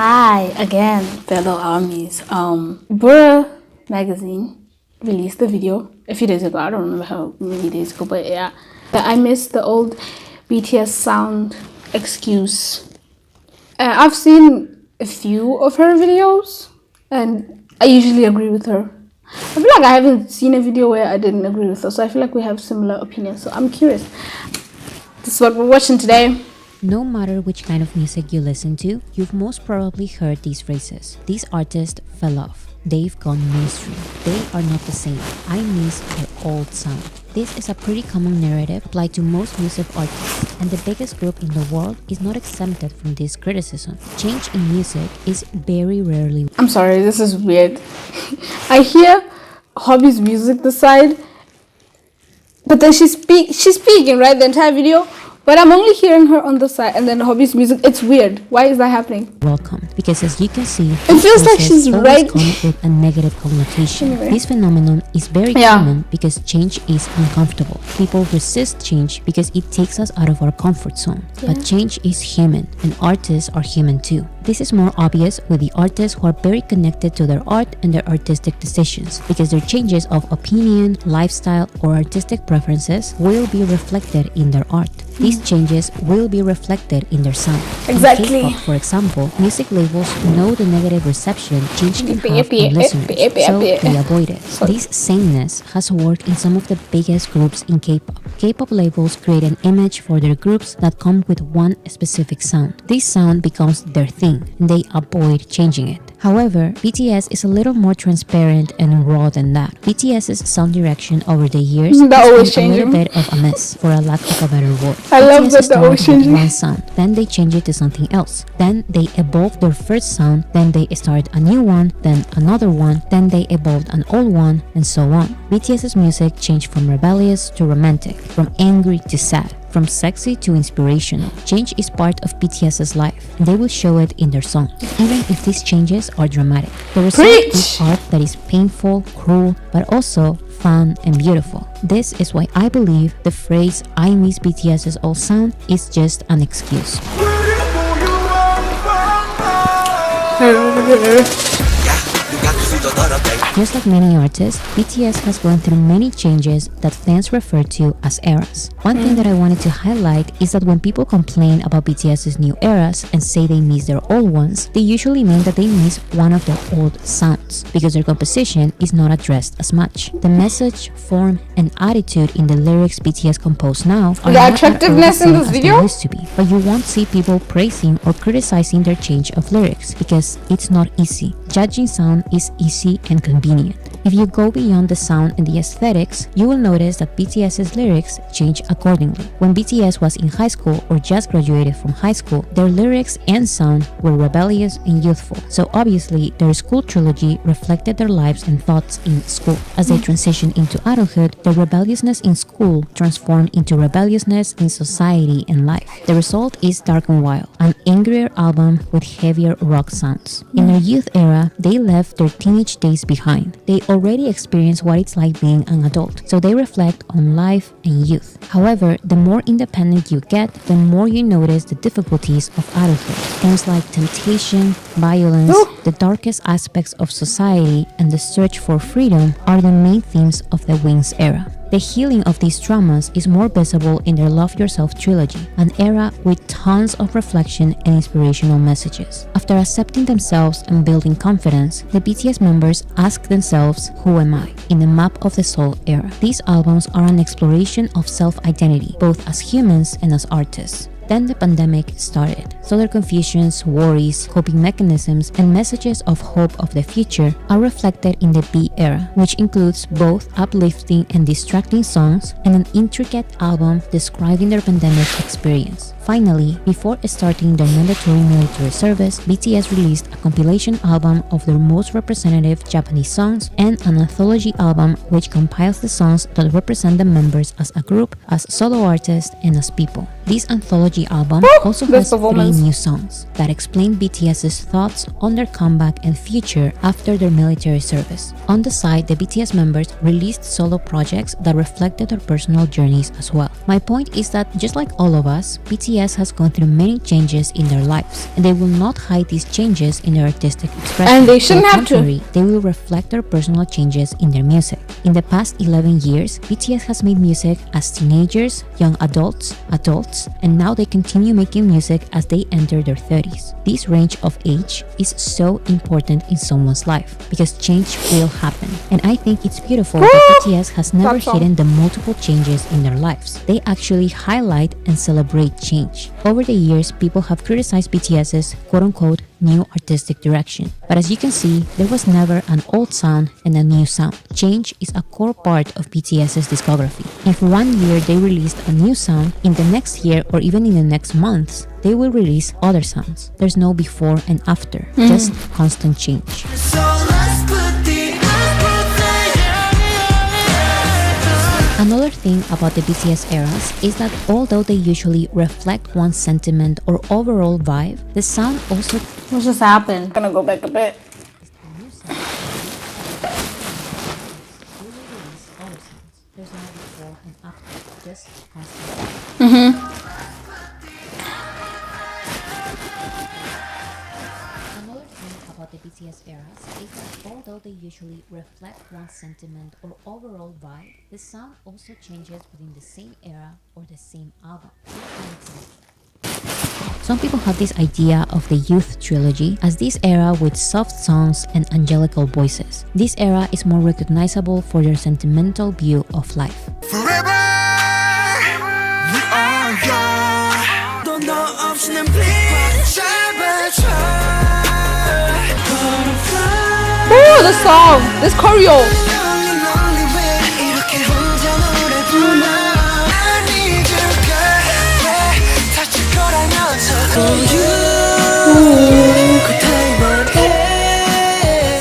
Hi again, fellow armies. Bora magazine released the video a few days ago. I don't remember how many days ago, but yeah. I missed the old BTS sound excuse. I've seen a few of her videos, and I usually agree with her. I feel like I haven't seen a video where I didn't agree with her, so I feel like we have similar opinions. So I'm curious. This is what we're watching today. No matter which kind of music you listen to, you've most probably heard these phrases. These artists fell off. They've gone mainstream. They are not the same. I miss their old sound. This is a pretty common narrative applied to most music artists, and the biggest group in the world is not exempted from this criticism. Change in music is very rarely. I'm sorry, this is weird. I hear Hobby's music this side, but then she's speaking, right, the entire video. But I'm only hearing her on the side, and then Hobby's music. It's weird. Why is that happening? Welcome, because as you can see, it feels like she's right. Come with a negative connotation. Anyway. This phenomenon is very common because change is uncomfortable. People resist change because it takes us out of our comfort zone. Yeah. But change is human, and artists are human too. This is more obvious with the artists who are very connected to their art and their artistic decisions, because their changes of opinion, lifestyle, or artistic preferences will be reflected in their art. These changes will be reflected in their sound. Exactly. In K-pop, for example, music labels know the negative reception change can have on listeners, so they avoid it. This sameness has worked in some of the biggest groups in K-pop. K-pop labels create an image for their groups that come with one specific sound. This sound becomes their thing, and they avoid changing it. However, BTS is a little more transparent and raw than that. BTS's sound direction over the years has been a little bit of a mess, for a lack of a better word. I love that they're always changing. One sound, then they change it to something else. Then they evolve their first sound, then they start a new one, then another one, then they evolved an old one, and so on. BTS's music changed from rebellious to romantic, from angry to sad, from sexy to inspirational. Change is part of BTS's life, and they will show it in their songs, even if these changes are dramatic. The result is art that is painful, cruel, but also fun and beautiful. This is why I believe the phrase "I miss BTS's old sound" is just an excuse. Just like many artists, BTS has gone through many changes that fans refer to as eras. One thing that I wanted to highlight is that when people complain about BTS's new eras and say they miss their old ones, they usually mean that they miss one of their old sounds, because their composition is not addressed as much. The message, form, and attitude in the lyrics BTS compose now are not attractiveness in this video used to be, but you won't see people praising or criticizing their change of lyrics because it's not easy. Judging sound is easy and convenient. If you go beyond the sound and the aesthetics, you will notice that BTS's lyrics change accordingly. When BTS was in high school or just graduated from high school, their lyrics and sound were rebellious and youthful. So obviously, their school trilogy reflected their lives and thoughts in school. As they transitioned into adulthood, their rebelliousness in school transformed into rebelliousness in society and life. The result is Dark and Wild, an angrier album with heavier rock sounds. In their youth era, they left their teenage days behind. They already experienced what it's like being an adult, so they reflect on life and youth. However, the more independent you get, the more you notice the difficulties of adulthood. Things like temptation, violence, the darkest aspects of society, and the search for freedom are the main themes of the Wings era. The healing of these traumas is more visible in their Love Yourself trilogy, an era with tons of reflection and inspirational messages. After accepting themselves and building confidence, the BTS members ask themselves, "Who am I?" in the Map of the Soul era. These albums are an exploration of self-identity, both as humans and as artists. Then the pandemic started, so their confusions, worries, coping mechanisms, and messages of hope of the future are reflected in the B era, which includes both uplifting and distracting songs and an intricate album describing their pandemic experience. Finally, before starting their mandatory military service, BTS released a compilation album of their most representative Japanese songs and an anthology album which compiles the songs that represent the members as a group, as solo artists, and as people. This anthology album also has 3 new songs that explain BTS's thoughts on their comeback and future after their military service. On the side, the BTS members released solo projects that reflected their personal journeys as well. My point is that just like all of us, BTS BTS has gone through many changes in their lives, and they will not hide these changes in their artistic expression. And they shouldn't have to. They will reflect their personal changes in their music. In the past 11 years, BTS has made music as teenagers, young adults, and now they continue making music as they enter their 30s. This range of age is so important in someone's life because change will happen. And I think it's beautiful that BTS has never hidden the multiple changes in their lives. They actually highlight and celebrate change. Over the years, people have criticized BTS's quote-unquote new artistic direction. But as you can see, there was never an old sound and a new sound. Change is a core part of BTS's discography. If one year they released a new sound, in the next year or even in the next months, they will release other sounds. There's no before and after, just constant change. Another thing about the BTS eras is that although they usually reflect one's sentiment or overall vibe, the sound also... What just happened? I'm gonna go back a bit. There's no before and after, just constant. Another thing about the BTS eras is that although they usually reflect one's sentiment or overall vibe, the sound also changes within the same era or the same album. Some people have this idea of the Youth Trilogy as this era with soft songs and angelical voices. This era is more recognizable for their sentimental view of life. Forever, we are young. Don't know option and please. Oh, the song! This choreo!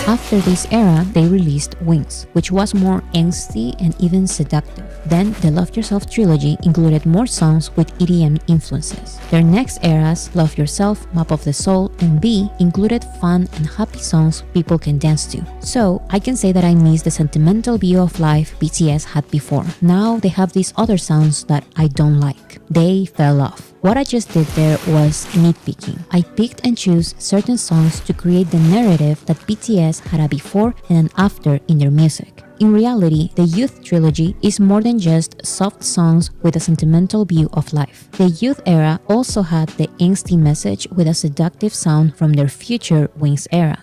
After this era, they released Wings, which was more angsty and even seductive. Then, the Love Yourself trilogy included more songs with EDM influences. Their next eras, Love Yourself, Map of the Soul, and B, included fun and happy songs people can dance to. So, I can say that I miss the sentimental view of life BTS had before. Now, they have these other sounds that I don't like. They fell off. What I just did there was nitpicking. I picked and chose certain songs to create the narrative that BTS had a before and an after in their music. In reality, the Youth Trilogy is more than just soft songs with a sentimental view of life. The Youth era also had the angsty message with a seductive sound from their future Wings era.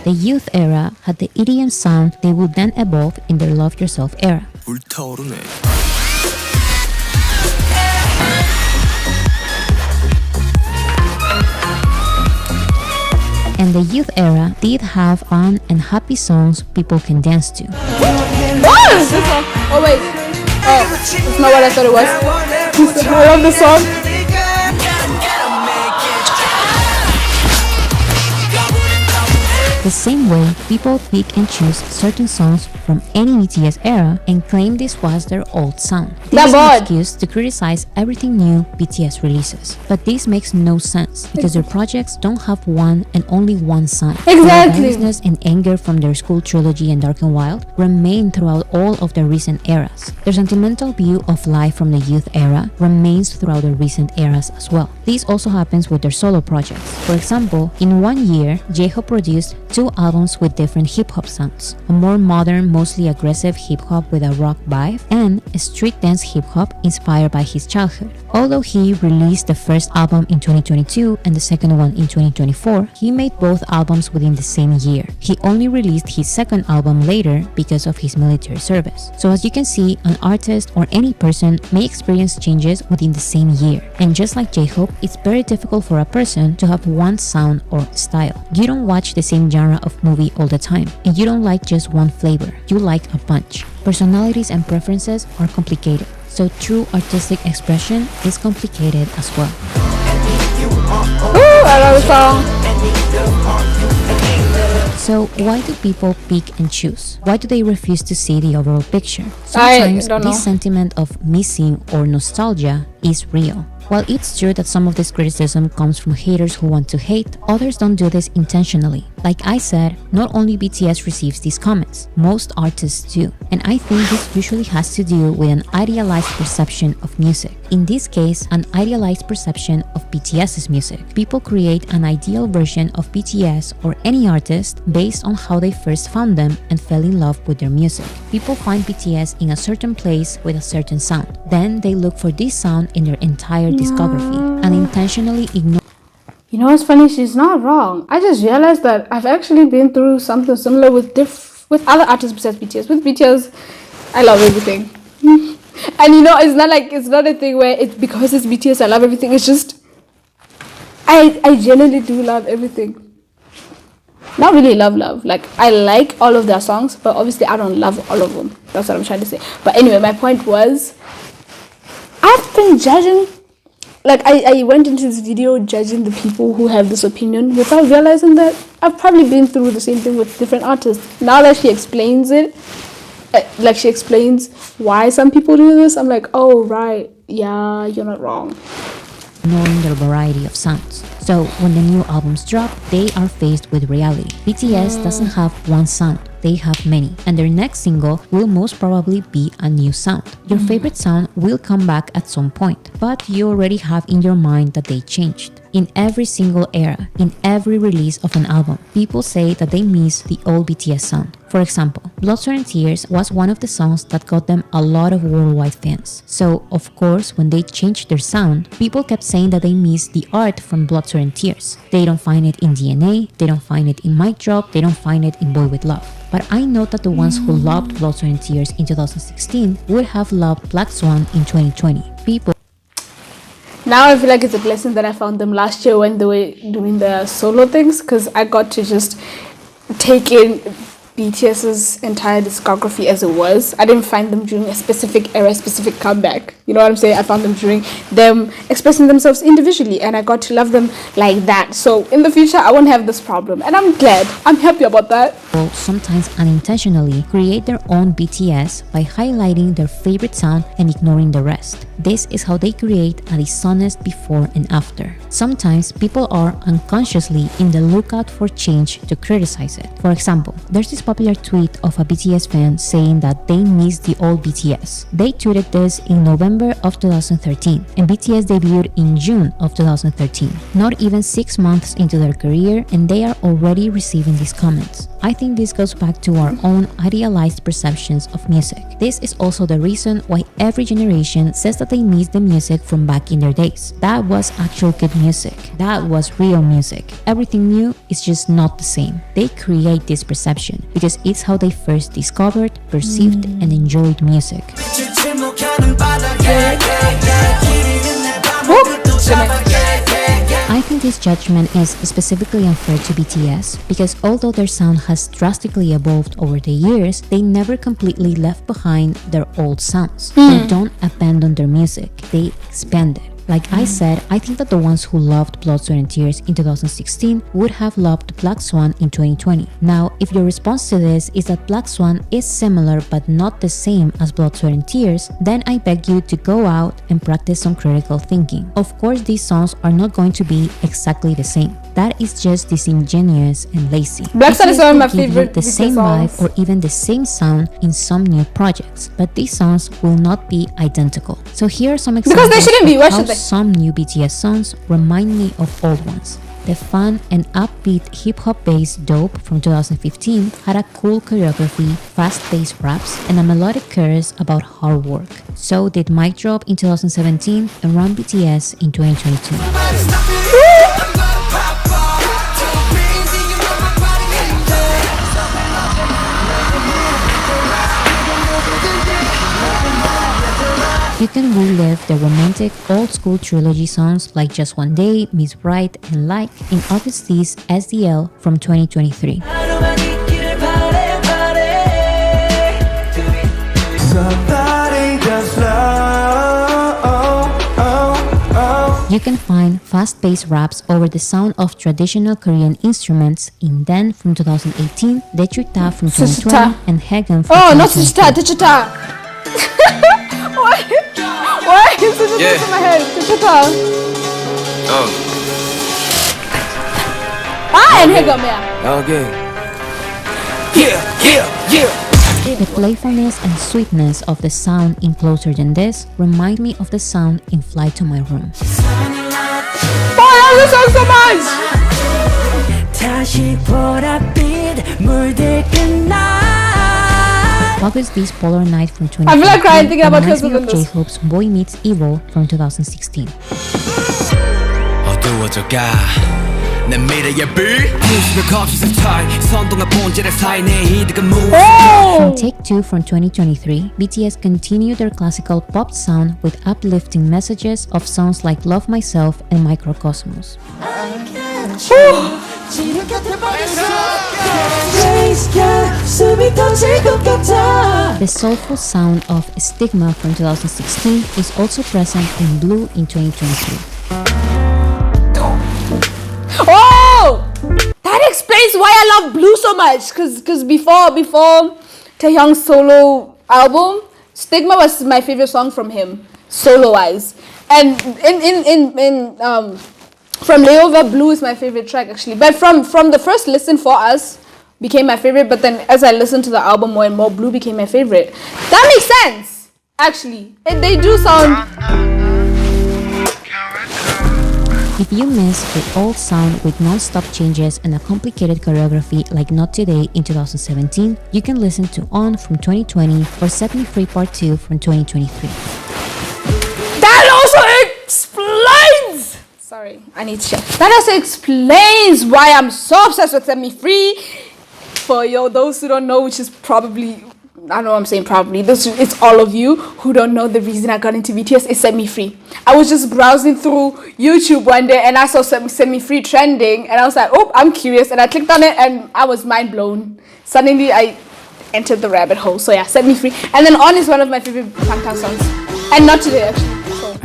The Youth era had the EDM sound they would then evolve in their Love Yourself era. And the Youth era did have fun and happy songs people can dance to. What is this song? Oh wait. Oh, that's not what I thought it was. I love this song. The same way, people pick and choose certain songs from any BTS era and claim this was their old sound. This is an excuse to criticize everything new BTS releases. But this makes no sense because their projects don't have one and only one sound. Exactly. The rebelliousness and anger from their School Trilogy and Dark and Wild remain throughout all of their recent eras. Their sentimental view of life from the Youth era remains throughout their recent eras as well. This also happens with their solo projects. For example, in one year, J-Hope produced 2 albums with different hip-hop sounds, a more modern, mostly aggressive hip-hop with a rock vibe, and a street dance hip-hop inspired by his childhood. Although he released the first album in 2022 and the second one in 2024, he made both albums within the same year. He only released his second album later because of his military service. So as you can see, an artist or any person may experience changes within the same year. And just like J-Hope, it's very difficult for a person to have one sound or style. You don't watch the same genre of movie all the time, and you don't like just one flavor, you like a bunch. Personalities and preferences are complicated, so true artistic expression is complicated as well. Ooh, I love the song. So why do people pick and choose? Why do they refuse to see the overall picture? Sometimes I don't know. this sentiment of missing or nostalgia is real. While it's true that some of this criticism comes from haters who want to hate, others don't do this intentionally. Like I said, not only BTS receives these comments, most artists do. And I think this usually has to do with an idealized perception of music. In this case, an idealized perception of BTS's music. People create an ideal version of BTS or any artist based on how they first found them and fell in love with their music. People find BTS in a certain place with a certain sound. Then they look for this sound in their entire discography and intentionally ignore. You know what's funny? She's not wrong. I just realized that I've actually been through something similar with other artists besides BTS. With BTS, I love everything. And you know, it's not a thing where it's because it's BTS I love everything. It's just I genuinely do love everything. Not really love. Like, I like all of their songs, but obviously I don't love all of them. That's what I'm trying to say. But anyway, my point was, I've been judging, like, I went into this video judging the people who have this opinion without realizing that I've probably been through the same thing with different artists. Now that she explains it, like she explains why some people do this, I'm like, oh, right, yeah, you're not wrong. Knowing their variety of sounds. So when the new albums drop, they are faced with reality. BTS doesn't have one sound, they have many, and their next single will most probably be a new sound. Your favorite sound will come back at some point, but you already have in your mind that they changed. In every single era, in every release of an album, people say that they miss the old BTS sound. For example, Blood, Sweat and Tears was one of the songs that got them a lot of worldwide fans. So, of course, when they changed their sound, people kept saying that they miss the art from Blood, Sweat and Tears. They don't find it in DNA, they don't find it in Mic Drop, they don't find it in Boy With Love. But I know that the ones who loved Blood, Sweat and Tears in 2016 would have loved Black Swan in 2020. People Now I feel like it's a blessing that I found them last year when they were doing their solo things, because I got to just take in BTS's entire discography as it was. I didn't find them during a specific era, specific comeback. You know what I'm saying? I found them during them expressing themselves individually, and I got to love them like that. So in the future, I won't have this problem, and I'm glad. I'm happy about that. sometimes unintentionally create their own BTS by highlighting their favorite sound and ignoring the rest. This is how they create a dishonest before and after. Sometimes people are unconsciously in the lookout for change to criticize it. For example, there's this popular tweet of a BTS fan saying that they miss the old BTS. They tweeted this in November of 2013, and BTS debuted in June of 2013. Not even 6 months into their career, and they are already receiving these comments. I think this goes back to our own idealized perceptions of music. This is also the reason why every generation says that they miss the music from back in their days. That was actual good music. That was real music. Everything new is just not the same. They create this perception because it's how they first discovered, perceived, and enjoyed music. I think this judgment is specifically unfair to BTS because although their sound has drastically evolved over the years, they never completely left behind their old sounds. They don't abandon their music, they expand it. Like I said, I think that the ones who loved Blood, Sweat and Tears in 2016 would have loved Black Swan in 2020. Now, if your response to this is that Black Swan is similar but not the same as Blood, Sweat and Tears, then I beg you to go out and practice some critical thinking. Of course, these songs are not going to be exactly the same. That is just disingenuous and lazy. Black Swan is one of my give you favorite the same songs. vibe or even the same sound in some new projects, but these songs will not be identical. So here are some examples Because they shouldn't be. Why of how should they? some new BTS songs remind me of old ones. The fun and upbeat hip-hop based Dope from 2015 had a cool choreography, fast-paced raps, and a melodic chorus about hard work. So did Mic Drop in 2017 and Run BTS in 2022. You can relive the romantic old-school trilogy songs like Just One Day, Miss Right, and Like in August's SDL from 2023. You can find fast-paced raps over the sound of traditional Korean instruments in Den from 2018, Dechuta from 2020, and Hagen from 2023. Oh, not Suchita, Dechuta. Why is it Yeah. just in my head? Kuchita. Oh. Ah, and hiccup, yeah. Okay. Yeah. The playfulness and sweetness of the sound in Closer Than This remind me of the sound in Fly to My Room. Oh, I love this song so much! 다시 보랏빛 물들끈 날 August D's Polar Night from I feel like crying 2015 thinking about reminds me Christmas of in this. J-Hope's Boy Meets Evil from 2016. 어두워져가 내 미래의 빛 웃으며 거기서 타이 선동과 본질의 사이 내 이득은 move From Oh! Take 2 from 2023, BTS continue their classical pop sound with uplifting messages of songs like Love Myself and Microcosmos. The soulful sound of Stigma from 2016 is also present in Blue in 2023. Oh! That explains why I love Blue so much. Cause before Taehyung's solo album, Stigma was my favorite song from him, solo wise. And from Layover, Blue is my favorite track actually. But from the first listen for us became my favorite, but then as I listened to the album more and more, Blue became my favorite. That makes sense, actually. They do sound. If you miss the old sound with non-stop changes and a complicated choreography like Not Today in 2017, you can listen to On from 2020 or Set Me Free Part 2 from 2023. That also explains. Sorry, I need to check. That also explains why I'm so obsessed with Set Me Free. For those who don't know, which is probably, I don't know what I'm saying probably, it's all of you who don't know the reason I got into BTS is Set Me Free. I was just browsing through YouTube one day and I saw Set Me Free trending and I was like, oh, I'm curious, and I clicked on it and I was mind blown. Suddenly I entered the rabbit hole. So yeah, Set Me Free. And then On is one of my favorite Bangtan songs. And Not Today actually. So.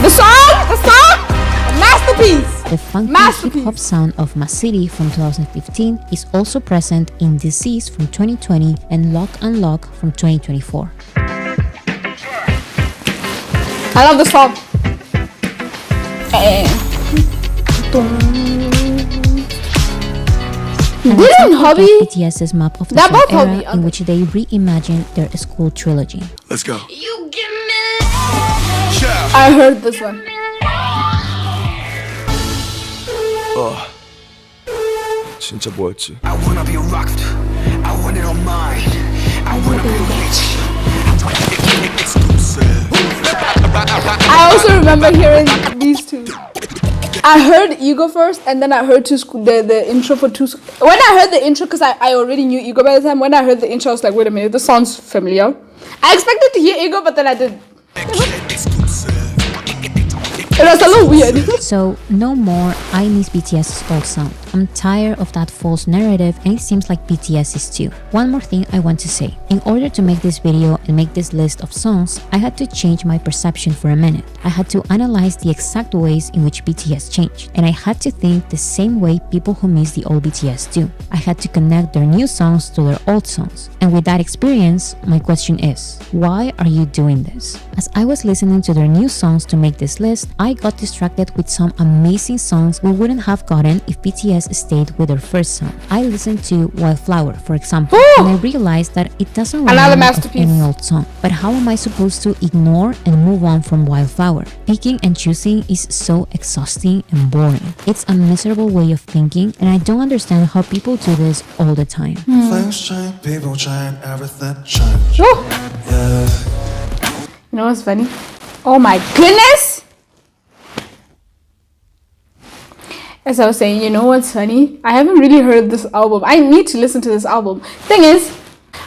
The song, masterpiece. The funky Masterpiece. hip-hop sound of My City from 2015 is also present in Disease from 2020 and Lock Unlock from 2024. I love the song. Didn't Hobby? BTS's map of the That Sun both era Hobby, in okay. which they reimagined their school trilogy. Let's go. I heard this one. 진짜 뭐였지? I wanna be rocked I want it all mine I wanna be rich I also remember hearing these two. I heard Ego first, and then I heard the intro for two. When I heard the intro, because I already knew Ego by the time, when I heard the intro, I was like, wait a minute, this sounds familiar. I expected to hear Ego, but then I didn't. It was a little weird. So, no more I miss BTS's old sound. I'm tired of that false narrative and it seems like BTS is too. One more thing I want to say. In order to make this video and make this list of songs, I had to change my perception for a minute. I had to analyze the exact ways in which BTS changed. And I had to think the same way people who miss the old BTS do. I had to connect their new songs to their old songs. And with that experience, my question is, why are you doing this? As I was listening to their new songs to make this list, I got distracted with some amazing songs we wouldn't have gotten if BTS stayed with their first song. I listened to Wildflower, for example, and I realized that it doesn't Another remind me of masterpiece. any old song. But how am I supposed to ignore and move on from Wildflower? Picking and choosing is so exhausting and boring. It's a miserable way of thinking, and I don't understand how people do this all the time. Things change, people change, everything change. Woo. You know what's funny? Oh my goodness! As I was saying, you know what's funny? I haven't really heard this album. I need to listen to this album. Thing is,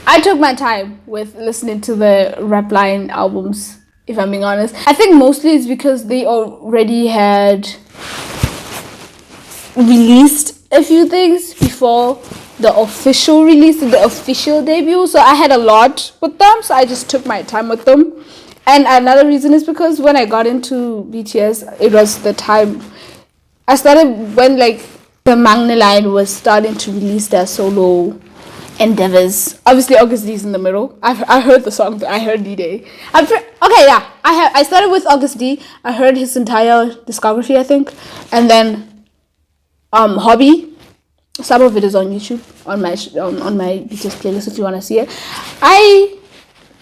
I took my time with listening to the Rap Line albums, if I'm being honest. I think mostly it's because they already had released a few things before the official release, the official debut. So I had a lot with them, so I just took my time with them. And another reason is because when I got into BTS, it was the time I started when like the Magne line was starting to release their solo endeavors. Obviously, August D is in the middle. I heard the song, but I heard D-Day. Okay, yeah. I started with August D. I heard his entire discography, I think, and then Hobby. Some of it is on YouTube on my BTS playlist if you want to see it. I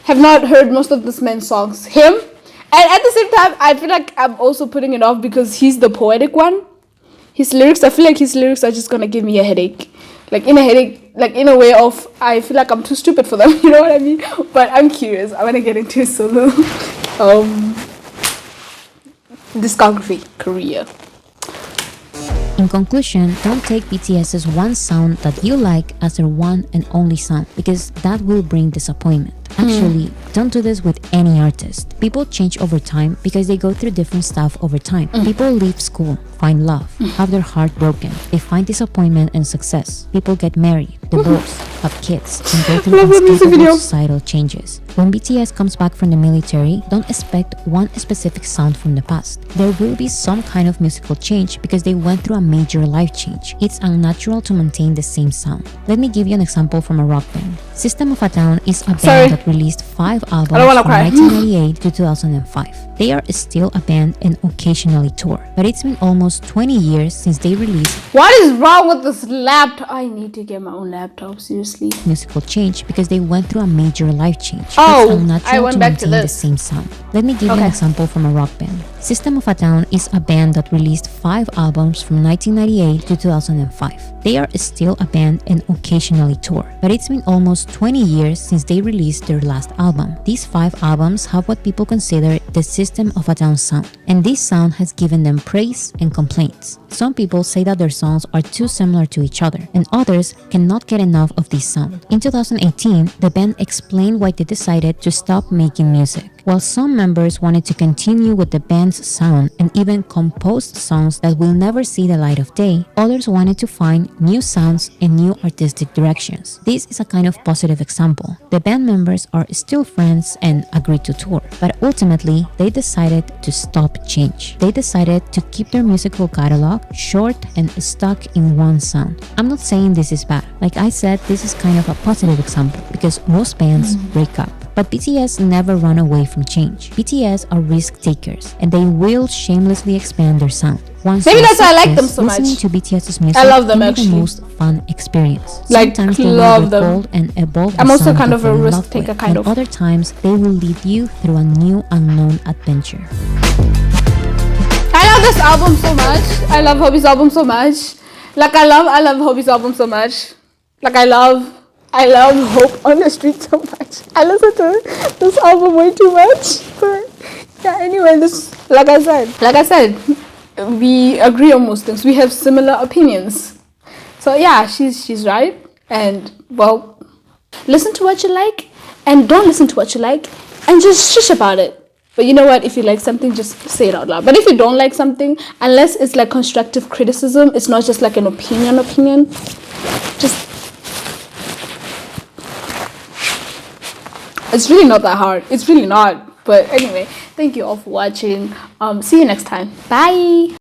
have not heard most of this man's songs. Him, and at the same time, I feel like I'm also putting it off because he's the poetic one. His lyrics, I feel like his lyrics are just gonna give me a headache. Like in a way of, I feel like I'm too stupid for them. You know what I mean? But I'm curious. I want to get into his solo discography career. In conclusion, don't take BTS's one sound that you like as their one and only sound, because that will bring disappointment. Actually, don't do this with any artist. People change over time because they go through different stuff over time. People leave school, find love, have their heart broken. They find disappointment and success. People get married, divorce, have kids, and go through unspeakable societal changes. When BTS comes back from the military, don't expect one specific sound from the past. There will be some kind of musical change because they went through a major life change. It's unnatural to maintain the same sound. Let me give you an example from a rock band. System of a Down is a band that released 5 albums from 1998 to 2005. They are still a band and occasionally tour, but it's been almost 20 years since they released. What is wrong with this laptop? I need to get my own laptop, seriously. Musical change because they went through a major life change. Oh, it's unnatural I went to back to maintain the this. same sound. Let me give you an example from a rock band. System of a Down is a band that released 5 albums from 1998 to 2005. They are still a band and occasionally tour, but it's been almost 20 years since they released their last album. These 5 albums have what people consider the System of a Down sound, and this sound has given them praise and complaints. Some people say that their songs are too similar to each other, and others cannot get enough of this sound. In 2018, the band explained why they decided to stop making music. While some members wanted to continue with the band's sound and even composed songs that will never see the light of day, others wanted to find new sounds and new artistic directions. This is a kind of positive example. The band members are still friends and agreed to tour, but ultimately they decided to stop change. They decided to keep their musical catalog short and stuck in one sound. I'm not saying this is bad. Like I said, this is kind of a positive example because most bands break up. But BTS never run away from change. BTS are risk takers, and they will shamelessly expand their sound. Once Maybe that's why I like success, them so much. Listening to BTS's music I love them, can be actually. the most fun experience. Like, Sometimes they love will them. evolve and evolve. I'm the also sound kind you of a fall in risk love taker, with, kind and of. other times they will lead you through a new unknown adventure. I love this album so much. I love Hobby's album so much. Like I love Hobby's album so much. Like I love Hope on the Street so much. I listen to this album way too much. But yeah, anyway, like I said, we agree on most things. We have similar opinions. So yeah, she's right. And well, listen to what you like and don't listen to what you like and just shush about it. But you know what? If you like something, just say it out loud. But if you don't like something, unless it's like constructive criticism, it's not just like an opinion, just... It's really not that hard. It's really not. But anyway, thank you all for watching. See you next time. Bye.